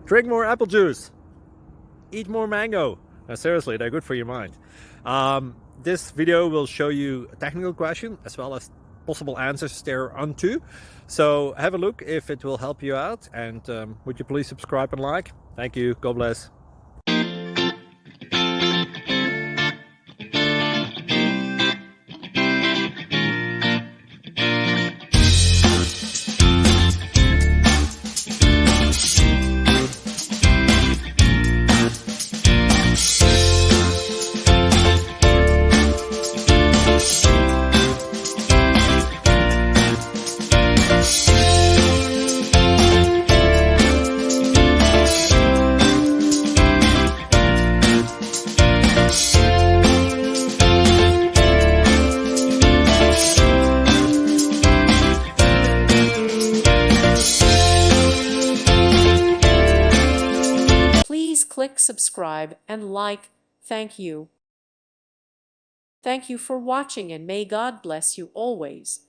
Drink more apple juice. Eat more mango. No, seriously, they're good for your mind. This video will show you a technical question as well as possible answers thereunto. So have a look if it will help you out, and would you please subscribe and like? Thank you. God bless. Please click subscribe and like. Thank you. Thank you for watching, and may God bless you always.